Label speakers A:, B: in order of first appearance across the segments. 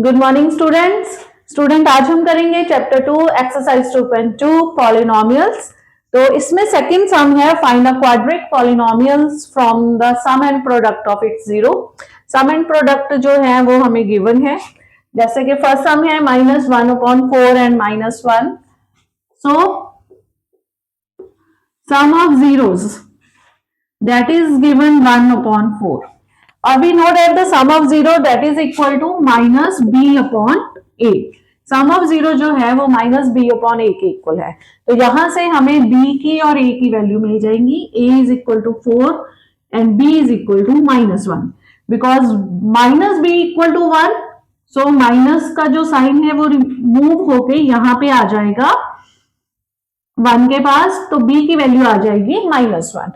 A: Good morning student आज हम करेंगे चैप्टर 2 एक्सरसाइज 2.2 पॉलिनोमियल्स। तो इसमें सेकंड सम है find a quadratic polynomials from the sum and product of its zero. Sum and product जो है वो हमें गिवन है, जैसे कि फर्स्ट सम है -1/4 and -1। So sum of zeros that is given 1/4 or we know that the sum of zero that is equal to minus b upon a। Sum of zero जो है वो -b upon a के equal है। तो यहां से हमें b की और a की वैल्यू मिल जाएंगी। a is equal to 4 and b is equal to -1 because -b equal to 1। So minus का जो साइन है वो रिमूव होके यहाँ पे आ जाएगा 1 के पास, तो b की वैल्यू आ जाएगी -1।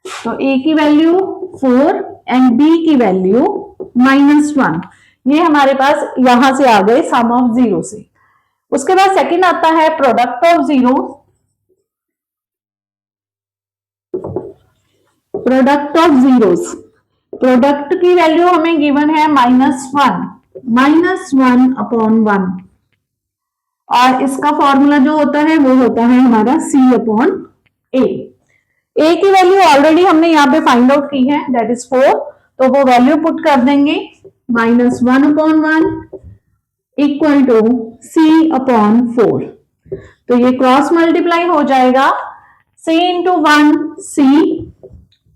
A: तो a की वैल्यू 4 एंड b की वैल्यू -1। ये हमारे पास यहां से आ गए सम ऑफ जीरो से। उसके बाद सेकंड आता है product of zero. Product of zeros, product की वैल्यू हमें गिवन है -1/1 और इसका फॉर्मूला जो होता है वो होता है हमारा c/a। a की वैल्यू ऑलरेडी हमने यहाँ पे फाइंड आउट की है, दैट इज 4। तो वो वैल्यू पुट कर देंगे -1/1 इक्वल टू c/4। तो ये क्रॉस मल्टीप्लाई हो जाएगा, c इंटू 1 c,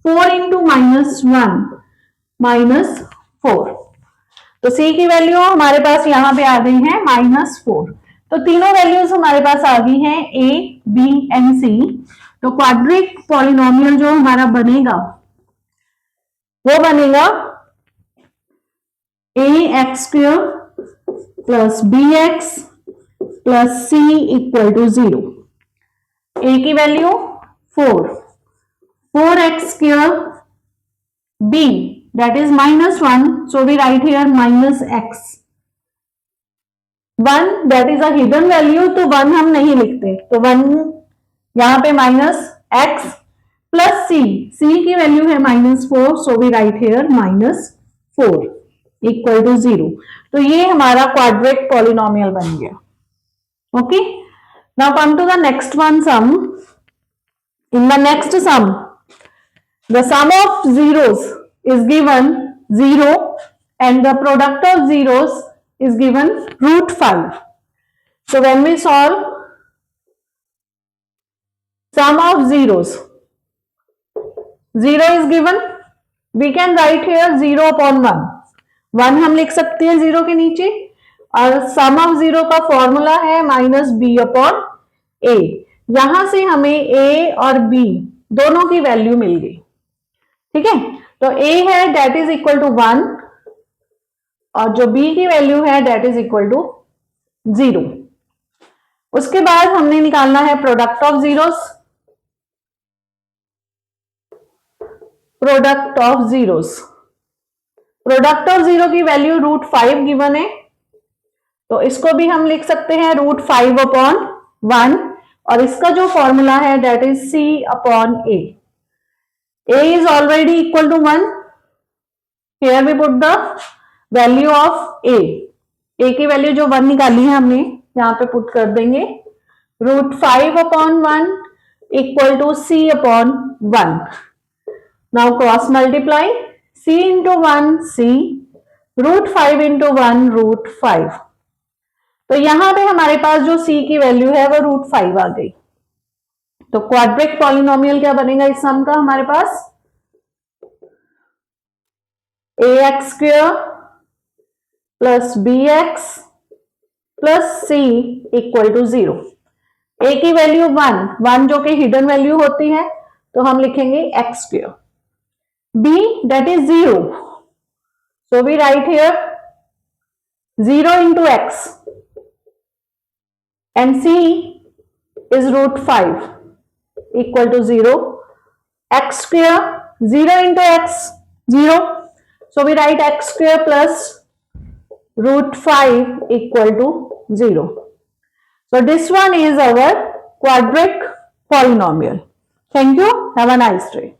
A: 4 इंटू -1 -4। तो c की वैल्यू हमारे पास यहाँ पे आ गई है -4। तो तीनों वैल्यूज हमारे पास आ गई हैं a, b एंड c। तो क्वाड्रिक पॉलिनोमियल जो हमारा बनेगा वो बनेगा ax² plus bx plus c equal to 0। a की value 4, 4x², b that is -1, so we write here -x। 1 that is a hidden value, तो 1 हम नहीं लिखते, तो 1 यहां पे -x प्लस c, c की वैल्यू है -4, so we write here -4 equal to 0। तो ये हमारा क्वाड्रिक पॉलिनोमियल बन गया। Okay, now come to the next one sum. In the next sum the sum of zeros is given 0 and the product of zeros is given √5। So when we solve sum of zeros, 0 is given, we can write here 0/1। 1 हम लिख सकते हैं 0 के नीचे, और sum of 0 का formula है -b/a। यहां से हमें a और b दोनों की वैल्यू मिल गई। ठीक है, तो a है दैट इज इक्वल टू 1 और जो b की वैल्यू है दैट इज इक्वल टू 0। उसके बाद हमने निकालना है product of zeros. Product of zeros, product of zero की वैल्यू √5 गिवन है, तो इसको भी हम लिख सकते हैं √5/1 और इसका जो फॉर्मूला है that is c/a। a is already equal to 1, here we put the value of a। a की वैल्यू जो 1 निकाली है हमने यहां पे पुट कर देंगे, √5/1 equal to c/1। Now cross multiply, c into 1 c, √5 into 1 √5। तो यहां पे हमारे पास जो c की वैल्यू है वो √5 आ गई। तो क्वाड्रिक पॉलिनोमियल क्या बनेगा इस सम का हमारे पास, ax² plus bx plus c equal to 0। a की वैल्यू 1 जो कि हिडन वैल्यू होती है, तो हम लिखेंगे x²। b that is 0, so we write here 0 into x and c is √5 equal to 0। x², 0 into x 0, so we write x² plus √5 equal to 0। so this one is our quadric polynomial। thank you, have a nice day।